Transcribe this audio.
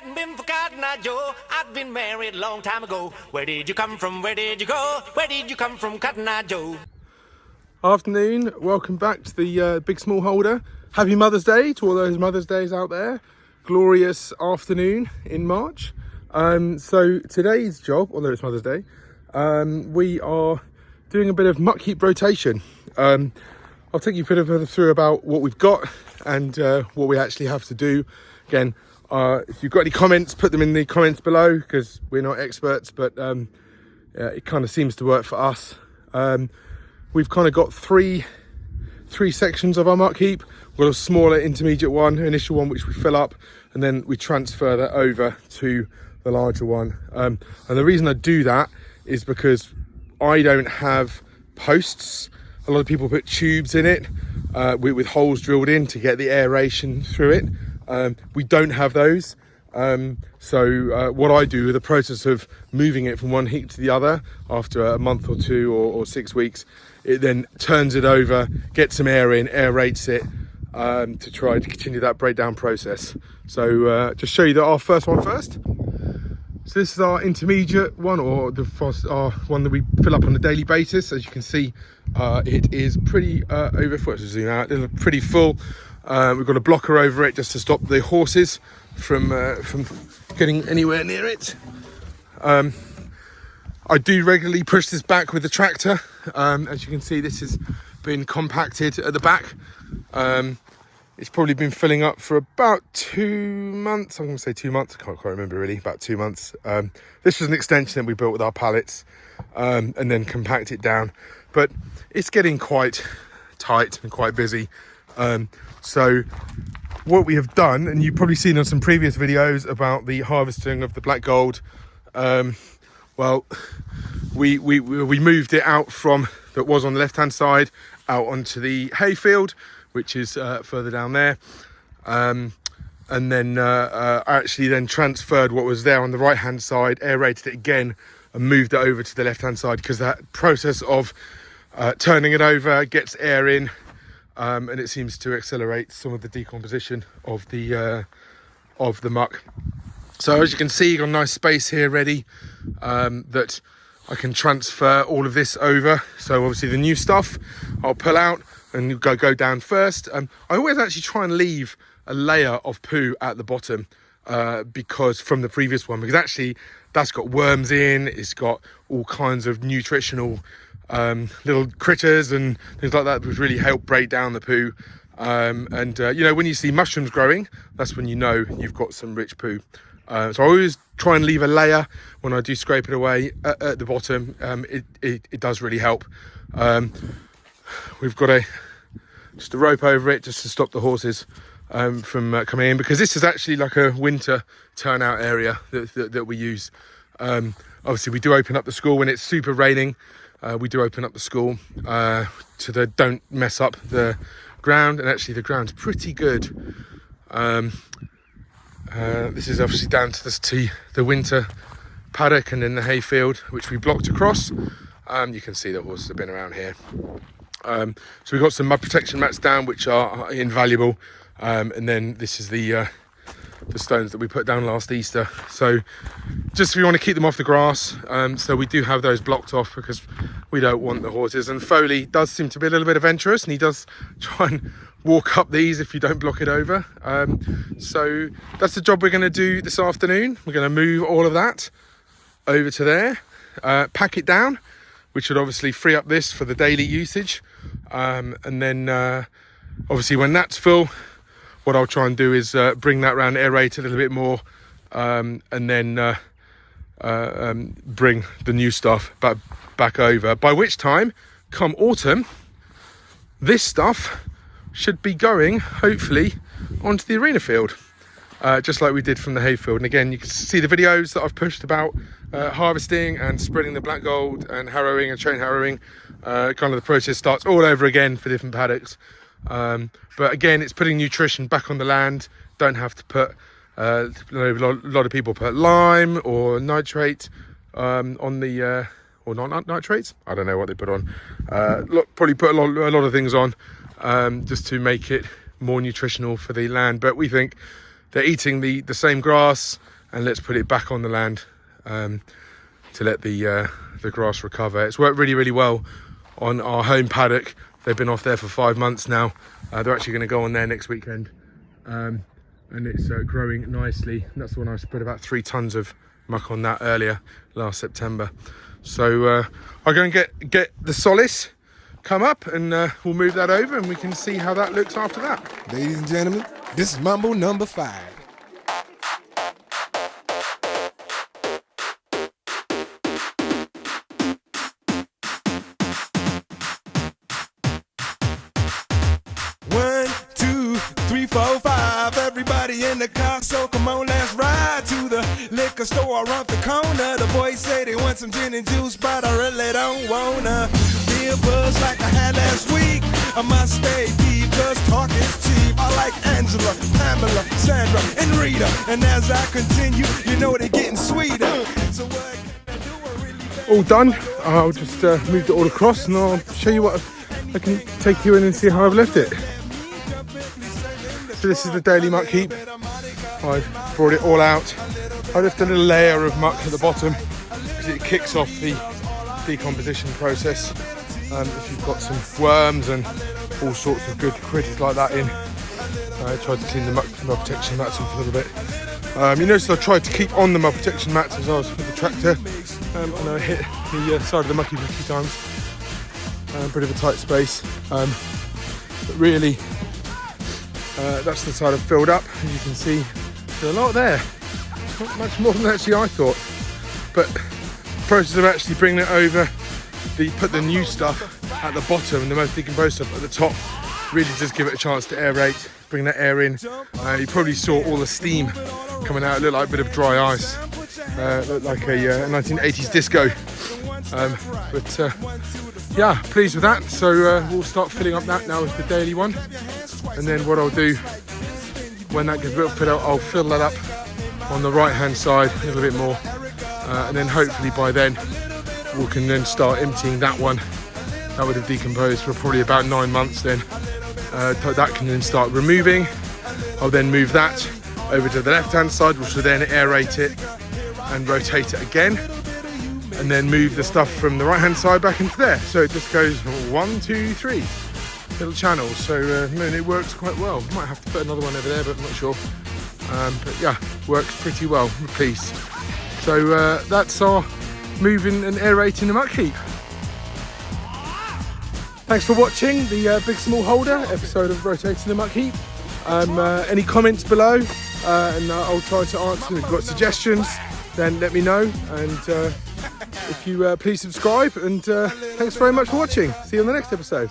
hadn't been for Cotton Eye Joe, I'd been married a long time ago. Where did you come from? Where did you go? Where did you come from, Cotton Eye Joe? Afternoon, welcome back to the Big Smallholder. Happy Mother's Day to all those Mother's Days out there. Glorious afternoon in March. So today's job, although it's Mother's Day, we are doing a bit of muck heap rotation. I'll take you a bit through about what we've got and what we actually have to do. Again, if you've got any comments, put them in the comments below, because we're not experts, but it kind of seems to work for us. We've kind of got three sections of our muck heap. We've got a smaller intermediate one, initial one, which we fill up, and then we transfer that over to the larger one. And the reason I do that is because I don't have posts. A lot of people put tubes in it with holes drilled in to get the aeration through it. We don't have those. So what I do with the process of moving it from one heap to the other after a month or two or 6 weeks, it then turns it over, gets some air in, aerates it to try to continue that breakdown process. So just show you our first one first. So this is our intermediate one, or our one that we fill up on a daily basis. As you can see, it is pretty overfull. To zoom out, it's pretty full. We've got a blocker over it just to stop the horses from getting anywhere near it. I do regularly push this back with the tractor. As you can see, this has been compacted at the back. It's probably been filling up for about 2 months. I'm going to say 2 months. I can't quite remember really. About 2 months. This was an extension that we built with our pallets and then compact it down. But it's getting quite tight and quite busy. So what we have done, and you've probably seen on some previous videos about the harvesting of the black gold. Well, we moved it out from that was on the left hand side out onto the hayfield, which is further down there, and then actually then transferred what was there on the right hand side, aerated it again, and moved it over to the left hand side, because that process of turning it over gets air in, and it seems to accelerate some of the decomposition of the muck. So as you can see, you've got a nice space here ready that I can transfer all of this over. So obviously the new stuff I'll pull out and go down first. I always actually try and leave a layer of poo at the bottom because from the previous one, because actually that's got worms in, it's got all kinds of nutritional little critters and things like that, which really help break down the poo. And you know, when you see mushrooms growing, that's when you know you've got some rich poo. So I always try and leave a layer when I do scrape it away at the bottom. It does really help. We've got just a rope over it just to stop the horses from coming in, because this is actually like a winter turnout area that we use. Obviously we do open up the school when it's super raining. We do open up the school so they don't mess up the ground, and actually the ground's pretty good. This is obviously down to the winter paddock and then the hayfield, which we blocked across. You can see the horses have been around here. So we've got some mud protection mats down, which are invaluable. And then this is the stones that we put down last Easter. So just if you want to keep them off the grass, so we do have those blocked off because we don't want the horses. And Foley does seem to be a little bit adventurous, and he does try and walk up these if you don't block it over. So that's the job we're going to do this afternoon. We're going to move all of that over to there, pack it down, which would obviously free up this for the daily usage. And then obviously when that's full, what I'll try and do is bring that round, aerate a little bit more, and then bring the new stuff back over. By which time, come autumn, this stuff should be going, hopefully, onto the arena field, just like we did from the hayfield. And again, you can see the videos that I've pushed about harvesting and spreading the black gold and harrowing and chain harrowing. Kind of the process starts all over again for different paddocks. But again, it's putting nutrition back on the land. Don't have to put, a lot of people put lime or nitrate on the, or not nitrates. I don't know what they put on. Probably put a lot of things on just to make it more nutritional for the land. But we think they're eating the same grass, and let's put it back on the land to let the grass recover. It's worked really, really well on our home paddock. They've been off there for 5 months now. They're actually going to go on there next weekend, and it's growing nicely. And that's the one I spread about 3 tons of muck on that earlier last September. So I'll go and get the solace, come up, and we'll move that over, and we can see how that looks after that. Ladies and gentlemen, this is Mambo number 5. One, two, three, four, five. Everybody in the car, so come on, let's ride to the liquor store around the corner. The boys say they want some gin and juice, but I really don't wanna be a buzz like I had last week. I must stay deep, cause talk is cheap. I like Angela, Pamela, Sandra, and Rita. And as I continue, you know they're getting sweeter. So what can I do? I really All done. I'll just move it all across, and I'll show you what I can take you in and see how I've left it. So this is the daily muck heap. I've brought it all out. I left a little layer of muck at the bottom because it kicks off the decomposition process. If you've got some worms and all sorts of good critters like that in. I tried to clean the mud protection mats off a little bit. You notice I tried to keep on the mud protection mats as I was with the tractor, and I hit the side of the muck heap a few times. A bit of a tight space, but really that's the side I've filled up. As you can see, there's a lot there, not much more than actually I thought. But the process of actually bringing it over, put the new stuff at the bottom and the most decomposed stuff at the top, really does give it a chance to aerate, bring that air in. You probably saw all the steam coming out. It looked like a bit of dry ice, looked like a 1980s disco. Yeah, pleased with that. So we'll start filling up that now as the daily one, and then what I'll do when that gets a bit filled out, I'll fill that up on the right hand side a little bit more, and then hopefully by then we can then start emptying that one. That would have decomposed for probably about 9 months then. That can then start removing. I'll then move that over to the left hand side, which will then aerate it and rotate it again, and then move the stuff from the right hand side back into there. So it just goes 1, 2, 3 little channels. So and it works quite well. Might have to put another one over there, but I'm not sure. But yeah, works pretty well. I'm pleased. So that's our moving and aerating the muck heap. Thanks for watching the Big Small Holder episode of Rotating the Muck Heap. Any comments below, and I'll try to answer them. If you've got suggestions, then let me know. And if you please subscribe, and thanks very much for watching. See you on the next episode.